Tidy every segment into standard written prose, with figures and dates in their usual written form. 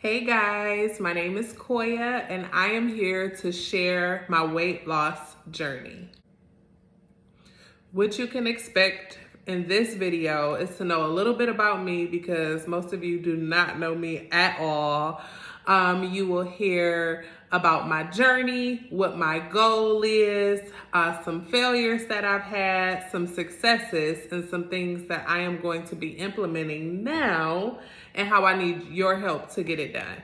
Hey guys, my name is Koya and I am here to share my weight loss journey. What you can expect in this video is to know a little bit about me because most of you do not know me at all. You will hear about my journey, what my goal is, some failures that I've had, some successes, and some things that I am going to be implementing now and how I need your help to get it done.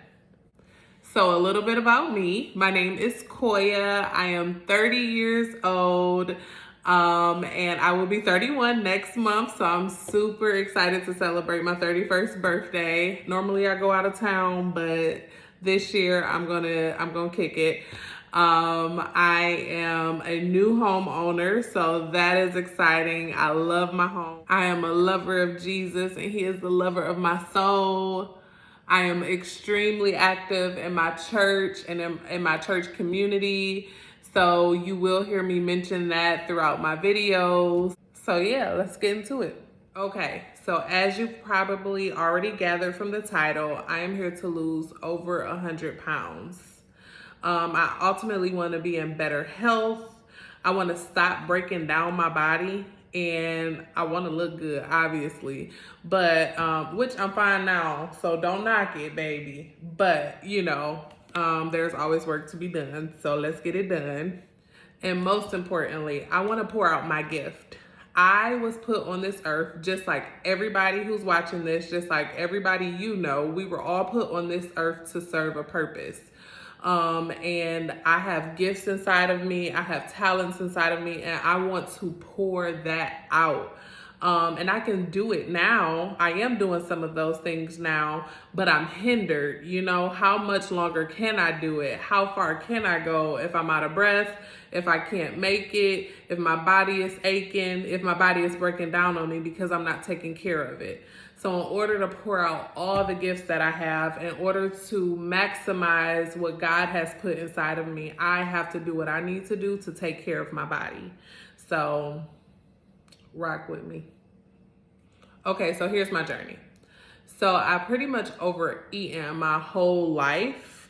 So a little bit about me. My name is Koya. I am 30 years old and I will be 31 next month. So I'm super excited to celebrate my 31st birthday. Normally I go out of town, but this year I'm gonna kick it. I am a new homeowner, so that is exciting. I love my home. I am a lover of Jesus and he is the lover of my soul. I am extremely active in my church and in my church community. So you will hear me mention that throughout my videos. So yeah, let's get into it. Okay, so as you probably already gathered from the title, I am here to lose over 100 pounds. I ultimately want to be in better health. I want to stop breaking down my body and I want to look good, obviously, but which I'm fine now, so don't knock it, baby. But there's always work to be done, so let's get it done. And most importantly, I want to pour out my gift. I was put on this earth just like everybody who's watching this, just like everybody we were all put on this earth to serve a purpose. And I have gifts inside of me, I have talents inside of me, and I want to pour that out. And I can do it now. I am doing some of those things now, but I'm hindered. How much longer can I do it? How far can I go if I'm out of breath, if I can't make it, if my body is aching, if my body is breaking down on me because I'm not taking care of it. So in order to pour out all the gifts that I have, in order to maximize what God has put inside of me, I have to do what I need to do to take care of my body. So rock with me. Okay, so here's my journey. So I pretty much overeaten my whole life.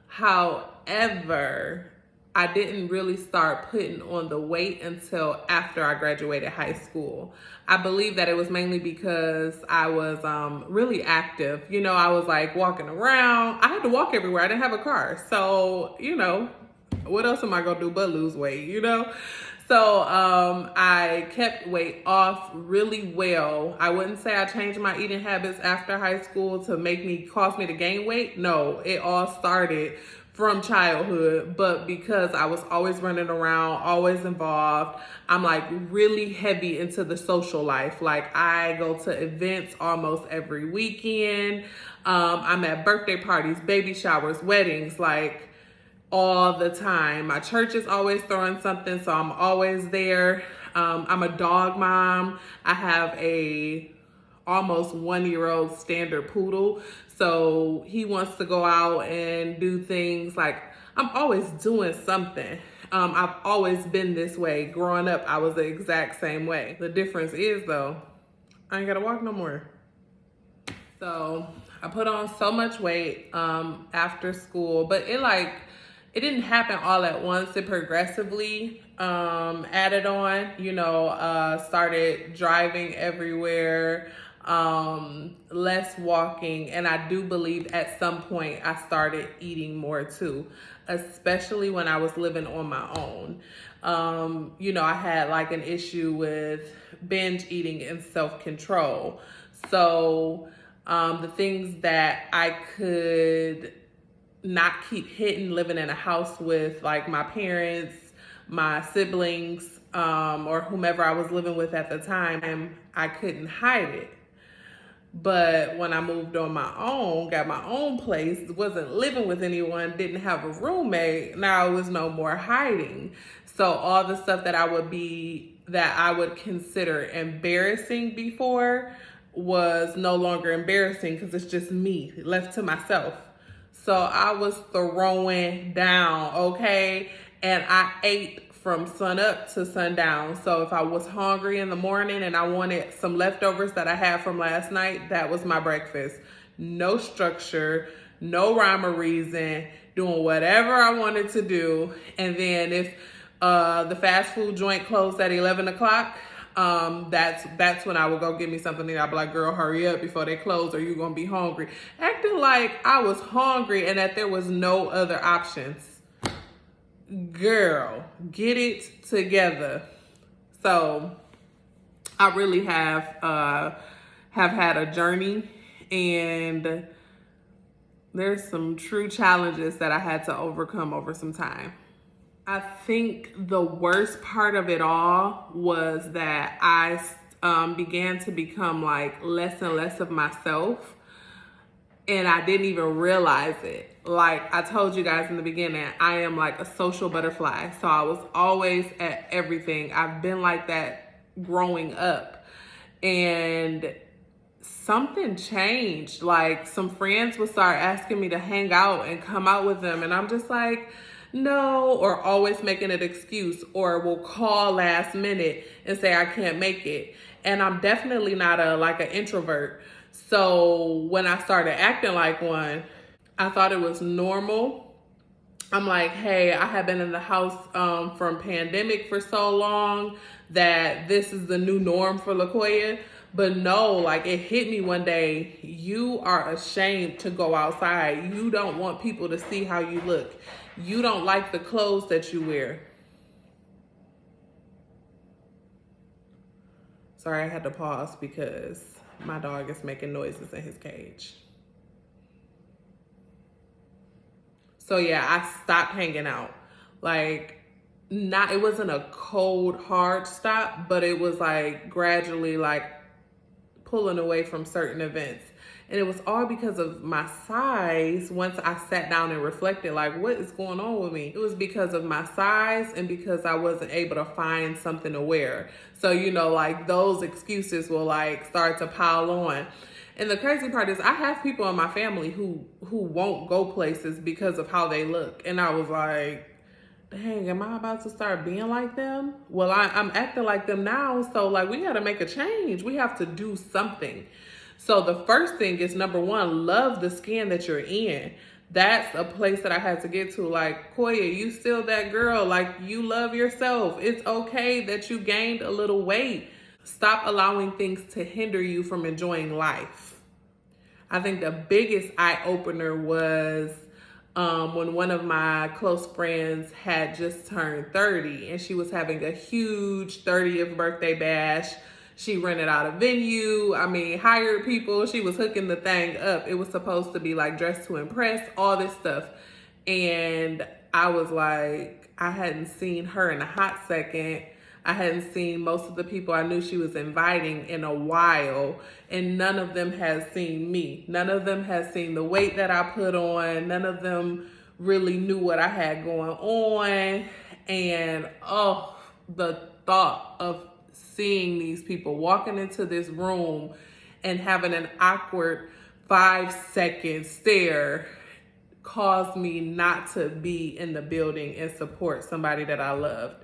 However, I didn't really start putting on the weight until after I graduated high school. I believe that it was mainly because I was really active. I was like walking around. I had to walk everywhere. I didn't have a car. So, what else am I gonna do but lose weight, So I kept weight off really well. I wouldn't say I changed my eating habits after high school to cause me to gain weight. No, it all started from childhood, but because I was always running around, always involved, I'm like really heavy into the social life. Like I go to events almost every weekend. I'm at birthday parties, baby showers, weddings, like all the time. My church is always throwing something, so I'm always there. I'm a dog mom. I have a almost 1-year-old standard poodle. So he wants to go out and do things. Like I'm always doing something. I've always been this way. Growing up, I was the exact same way. The difference is though, I ain't gotta walk no more. So I put on so much weight after school, but it didn't happen all at once. It progressively added on, started driving everywhere, less walking. And I do believe at some point I started eating more too, especially when I was living on my own. I had like an issue with binge eating and self-control. So the things that I could not keep hitting living in a house with like my parents, my siblings, or whomever I was living with at the time, I couldn't hide it. But when I moved on my own, got my own place, wasn't living with anyone, didn't have a roommate, now it was no more hiding. So all the stuff that I would consider embarrassing before was no longer embarrassing because it's just me left to myself. So I was throwing down, okay? And I ate from sun up to sundown. So if I was hungry in the morning and I wanted some leftovers that I had from last night, that was my breakfast. No structure, no rhyme or reason, doing whatever I wanted to do. And then if the fast food joint closed at 11 o'clock, that's when I would go get me something, and I'd be like, girl, hurry up before they close or you're gonna be hungry. Acting like I was hungry and that there was no other options. Girl, get it together. So I really have had a journey, and there's some true challenges that I had to overcome over some time. I think the worst part of it all was that I began to become like less and less of myself, and I didn't even realize it. Like I told you guys in the beginning, I am like a social butterfly. So I was always at everything. I've been like that growing up. And something changed. Like some friends would start asking me to hang out and come out with them. And I'm just like, no, or always making an excuse, or will call last minute and say I can't make it. And I'm definitely not an introvert. So when I started acting like one, I thought it was normal. I'm like, hey, I have been in the house from pandemic for so long that this is the new norm for LaQuaya. But no, like it hit me one day, you are ashamed to go outside. You don't want people to see how you look. You don't like the clothes that you wear. Sorry, I had to pause because my dog is making noises in his cage. So yeah, I stopped hanging out. Like, it wasn't a cold, hard stop, but it was like gradually like pulling away from certain events. And it was all because of my size. Once I sat down and reflected, like, what is going on with me? It was because of my size and because I wasn't able to find something to wear. So, like those excuses will like start to pile on. And the crazy part is I have people in my family who won't go places because of how they look. And I was like, dang, am I about to start being like them? Well, I'm acting like them now. So like, we got to make a change. We have to do something. So the first thing is, number one, love the skin that you're in. That's a place that I had to get to. Like, Koya, you still that girl. Like, you love yourself. It's okay that you gained a little weight. Stop allowing things to hinder you from enjoying life. I think the biggest eye-opener was when one of my close friends had just turned 30, and she was having a huge 30th birthday bash. She rented out a venue. Hired people. She was hooking the thing up. It was supposed to be like dressed to impress, all this stuff. And I was like, I hadn't seen her in a hot second. I hadn't seen most of the people I knew she was inviting in a while, and none of them has seen me. None of them has seen the weight that I put on. None of them really knew what I had going on. And the thought of seeing these people walking into this room and having an awkward 5-second stare caused me not to be in the building and support somebody that I loved.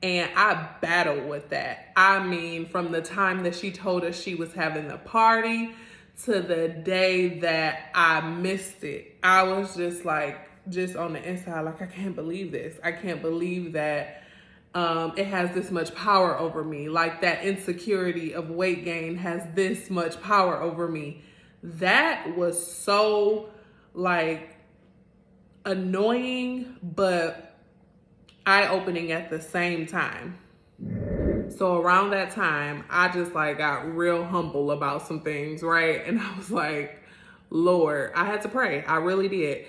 And I battled with that. From the time that she told us she was having the party to the day that I missed it, I was just on the inside, like, I can't believe this. I can't believe that it has this much power over me. Like, that insecurity of weight gain has this much power over me. That was so, annoying, but eye-opening at the same time. So around that time, I just got real humble about some things, right? And I was like, Lord, I had to pray. I really did.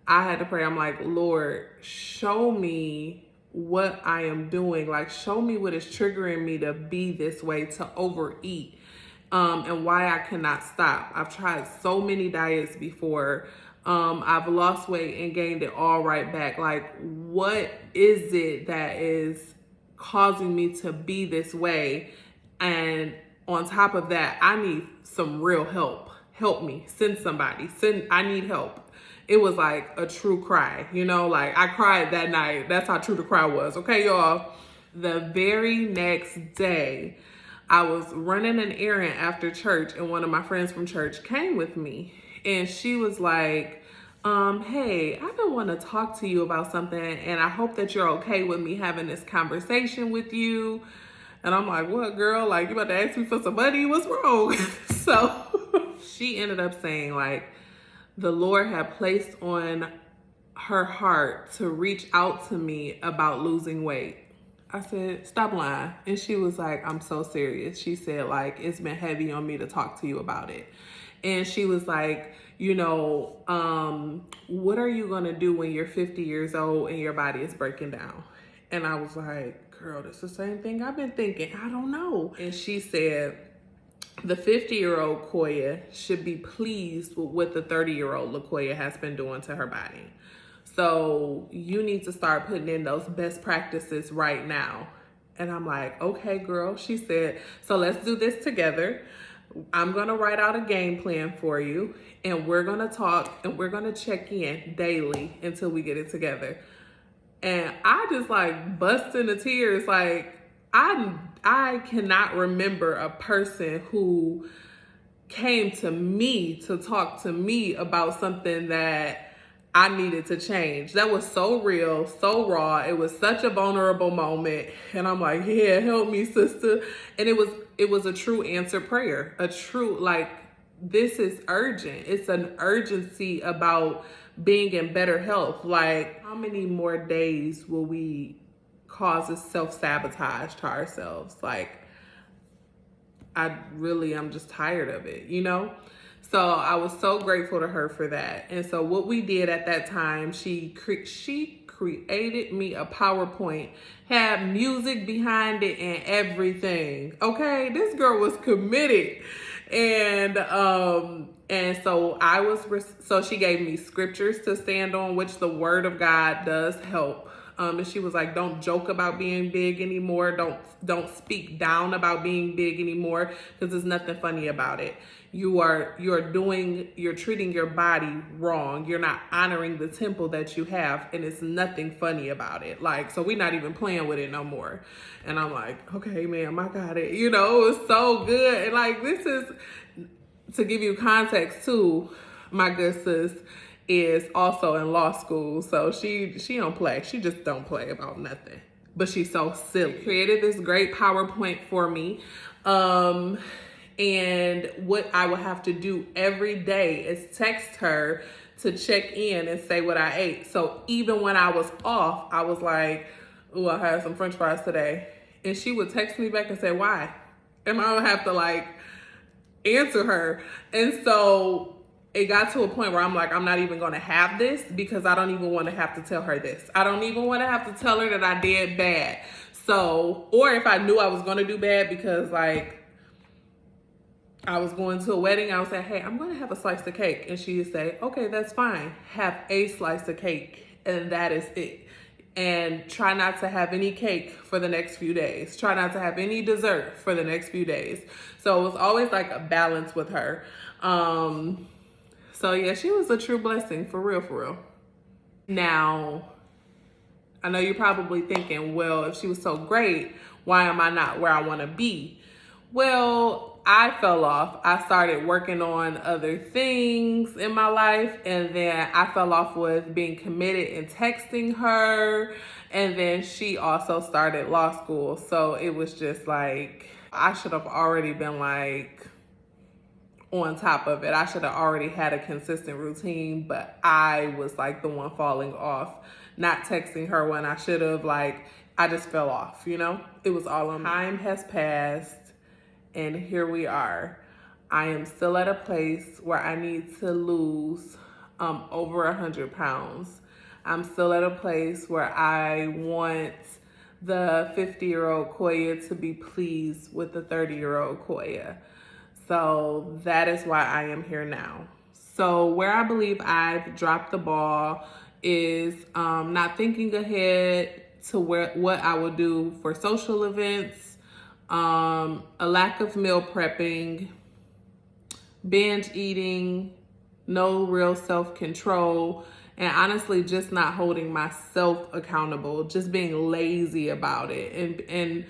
I had to pray. I'm like, Lord, show me what I am doing. Show me what is triggering me to be this way, to overeat, and why I cannot stop. I've tried so many diets before. I've lost weight and gained it all right back. What is it that is causing me to be this way? And on top of that, I need some real help. Help me. Send somebody. I need help. It was like a true cry, I cried that night. That's how true the cry was. Okay, y'all. The very next day, I was running an errand after church, and one of my friends from church came with me. And she was like, Hey, I've been wanting to talk to you about something, and I hope that you're okay with me having this conversation with you. And I'm like, what, girl? Like, you about to ask me for some money? What's wrong? So she ended up saying, like, the Lord had placed on her heart to reach out to me about losing weight. I said, stop lying. And she was like, I'm so serious. She said, like, it's been heavy on me to talk to you about it. And she was like, what are you going to do when you're 50 years old and your body is breaking down? And I was like, girl, that's the same thing I've been thinking. I don't know. And she said, the 50-year-old Koya should be pleased with what the 30-year-old LaKoya has been doing to her body. So you need to start putting in those best practices right now. And I'm like, okay, girl. She said, so let's do this together. I'm going to write out a game plan for you, and we're going to talk, and we're going to check in daily until we get it together. And I just like bust into tears. Like, I cannot remember a person who came to me to talk to me about something that I needed to change. That was so real, so raw. It was such a vulnerable moment. And I'm like, yeah, help me, sister. And it was a true answered prayer. A true, like, this is urgent. It's an urgency about being in better health. Like, how many more days will we cause a self-sabotage to ourselves? Like, I'm just tired of it, you know? So I was so grateful to her for that. And so what we did at that time, she created me a PowerPoint, had music behind it and everything. Okay, this girl was committed. And so she gave me scriptures to stand on, which the word of God does help. And she was like, don't joke about being big anymore. Don't speak down about being big anymore, because there's nothing funny about it. You're treating your body wrong. You're not honoring the temple that you have, and it's nothing funny about it. Like, so we're not even playing with it no more. And I'm like, okay, ma'am, I got it. You know, it was so good. And like, this is, to give you context too, my good sis is also in law school. So she don't play. She just don't play about nothing. But she's so silly. Created this great PowerPoint for me. And what I would have to do every day is text her to check in and say what I ate. So even when I was off, I was like, oh, I had some French fries today. And she would text me back and say, why? And I would have to like answer her. And so it got to a point where I'm like, I'm not even going to have this, because I don't even want to have to tell her this. I don't even want to have to tell her that I did bad. So, or if I knew I was going to do bad because like I was going to a wedding, I would say, hey, I'm going to have a slice of cake. And she would say, okay, that's fine. Have a slice of cake. And that is it. And try not to have any cake for the next few days. Try not to have any dessert for the next few days. So it was always like a balance with her. So yeah, she was a true blessing, for real, for real. Now, I know you're probably thinking, well, if she was so great, why am I not where I want to be? Well, I fell off. I started working on other things in my life, and then I fell off with being committed and texting her. And then she also started law school. So it was just like, I should have already been like on top of it. I should have already had a consistent routine, but I was like the one falling off, not texting her when I should have. Like, I just fell off, you know? It was all on me. Time has passed, and here we are. I am still at a place where I need to lose over 100 pounds. I'm still at a place where I want the 50-year-old Koya to be pleased with the 30-year-old Koya. So that is why I am here now. So where I believe I've dropped the ball is not thinking ahead to what I will do for social events, a lack of meal prepping, binge eating, no real self-control, and honestly just not holding myself accountable, just being lazy about it, and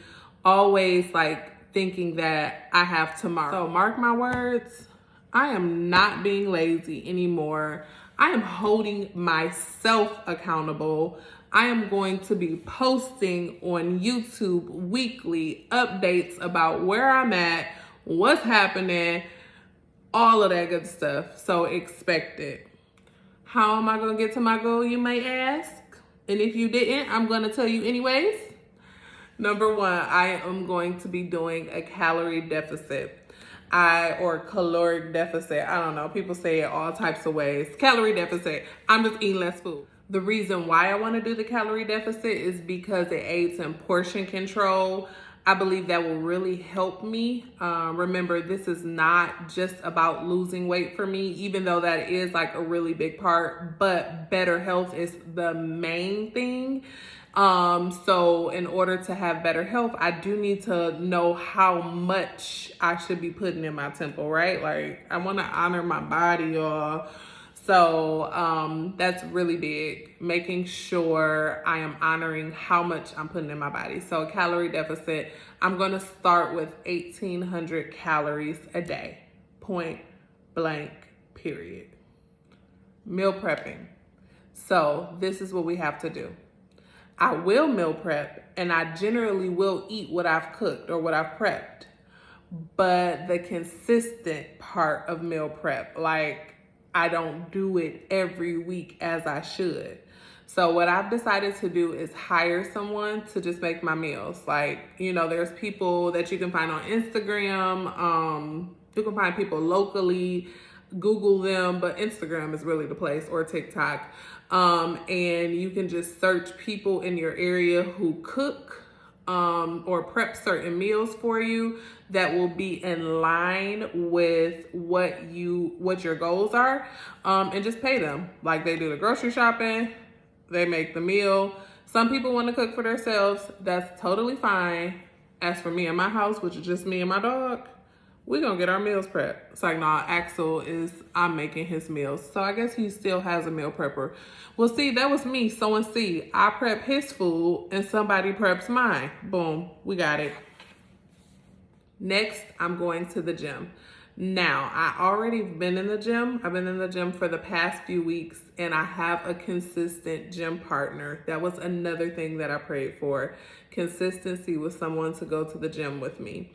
always like thinking that I have tomorrow. So mark my words, I am not being lazy anymore. I am holding myself accountable. I am going to be posting on YouTube weekly updates about where I'm at, what's happening, all of that good stuff. So expect it. How am I going to get to my goal, you may ask? And if you didn't, I'm going to tell you anyways. Number one, I am going to be doing a calorie deficit. Or caloric deficit. I don't know. People say it all types of ways. Calorie deficit. I'm just eating less food. The reason why I want to do the calorie deficit is because it aids in portion control. I believe that will really help me. Remember, this is not just about losing weight for me, even though that is like a really big part, but better health is the main thing. So in order to have better health, I do need to know how much I should be putting in my temple, right? Like, I want to honor my body, y'all. So that's really big, making sure I am honoring how much I'm putting in my body. So calorie deficit, I'm going to start with 1,800 calories a day, point blank, period. Meal prepping. So this is what we have to do. I will meal prep, and I generally will eat what I've cooked or what I've prepped. But the consistent part of meal prep, like, I don't do it every week as I should. So what I've decided to do is hire someone to just make my meals. Like, you know, there's people that you can find on Instagram. You can find people locally, Google them, but Instagram is really the place, or TikTok. And you can just search people in your area who cook or prep certain meals for you that will be in line with what your goals are, and just pay them. Like, they do the grocery shopping, they make the meal. Some people want to cook for themselves. That's totally fine. As for me and my house, which is just me and my dog, we're going to get our meals prepped. It's like, nah, Axel I'm making his meals. So I guess he still has a meal prepper. Well, see, that was me sowing seed. I prep his food and somebody preps mine. Boom, we got it. Next, I'm going to the gym. Now, I already been in the gym. I've been in the gym for the past few weeks, and I have a consistent gym partner. That was another thing that I prayed for. Consistency with someone to go to the gym with me.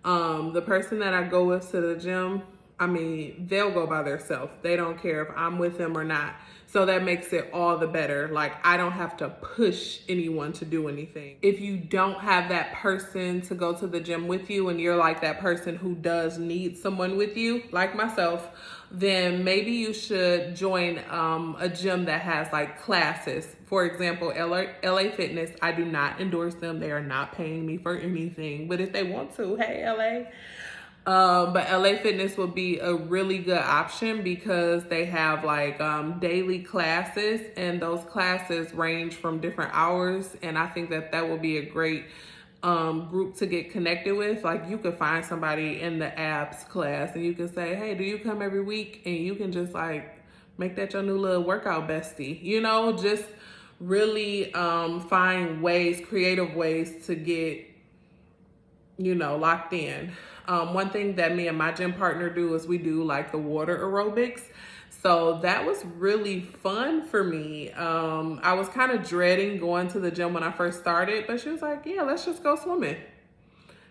The person that I go with to the gym, I mean, they'll go by themselves. They don't care if I'm with them or not. So that makes it all the better. Like, I don't have to push anyone to do anything. If you don't have that person to go to the gym with you, and you're like that person who does need someone with you, like myself, then maybe you should join a gym that has like classes. For example, LA Fitness. I do not endorse them. They are not paying me for anything. But if they want to, hey, LA. But LA Fitness will be a really good option because they have like daily classes, and those classes range from different hours. And I think that will be a great group to get connected with. Like, you could find somebody in the abs class and you can say, hey, do you come every week? And you can just like make that your new little workout bestie, you know, just really find creative ways to get, you know, locked in. One thing that me and my gym partner do is we do like the water aerobics. So that was really fun for me. I was kind of dreading going to the gym when I first started, but she was like, yeah, let's just go swimming.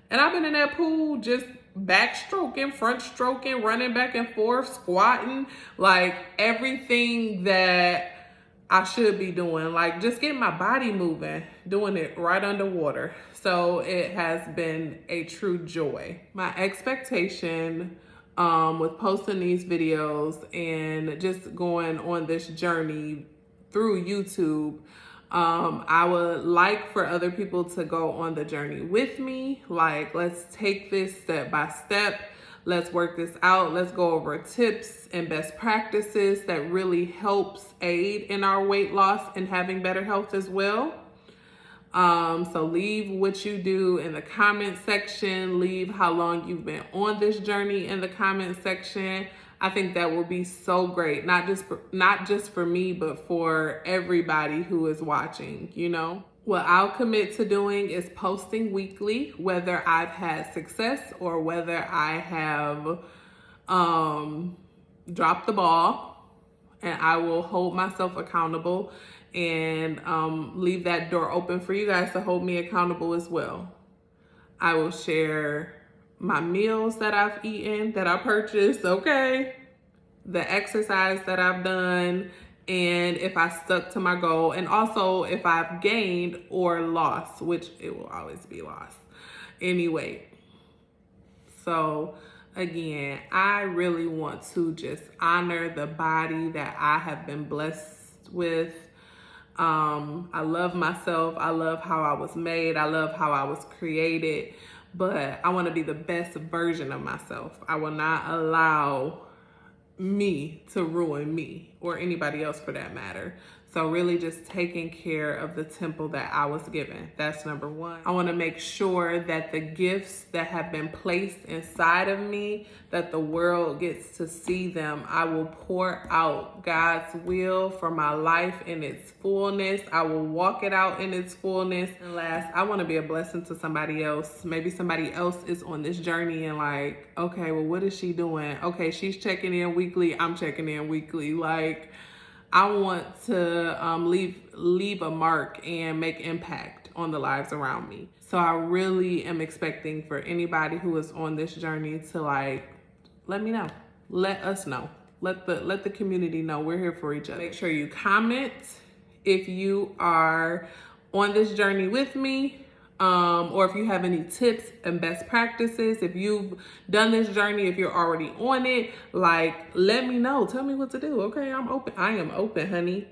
And I've been in that pool just backstroking, front stroking, running back and forth, squatting, like everything that I should be doing, like just getting my body moving, doing it right underwater. So it has been a true joy. My expectation with posting these videos and just going on this journey through YouTube, I would like for other people to go on the journey with me. Like, let's take this step by step. Let's work this out. Let's go over tips and best practices that really helps aid in our weight loss and having better health as well. So leave what you do in the comment section. Leave how long you've been on this journey in the comment section. I think that will be so great. Not just for me, but for everybody who is watching, you know. What I'll commit to doing is posting weekly, whether I've had success or whether I have dropped the ball. and I will hold myself accountable and leave that door open for you guys to hold me accountable as well. I will share my meals that I've eaten, that I purchased, okay? The exercise that I've done, and if I stuck to my goal, and also if I've gained or lost, which it will always be lost anyway. So again, I really want to just honor the body that I have been blessed with. I love myself. I love how I was made. I love how I was created, but I want to be the best version of myself. I will not allow me to ruin me, or anybody else for that matter. So really just taking care of the temple that I was given. That's number one. I want to make sure that the gifts that have been placed inside of me, that the world gets to see them. I will pour out God's will for my life in its fullness. I will walk it out in its fullness. And last, I want to be a blessing to somebody else. Maybe somebody else is on this journey and like, okay, well, what is she doing? Okay, she's checking in weekly. I'm checking in weekly. Like, I want to leave a mark and make impact on the lives around me. So I really am expecting for anybody who is on this journey to like, let me know. Let us know. Let the community know we're here for each other. Make sure you comment if you are on this journey with me. Or if you have any tips and best practices, if you've done this journey, if you're already on it, like, let me know. Tell me what to do. Okay, I'm open. I am open, honey.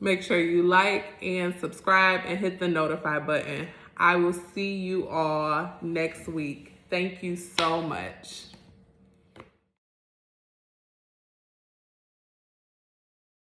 Make sure you like and subscribe and hit the notify button. I will see you all next week. Thank you so much.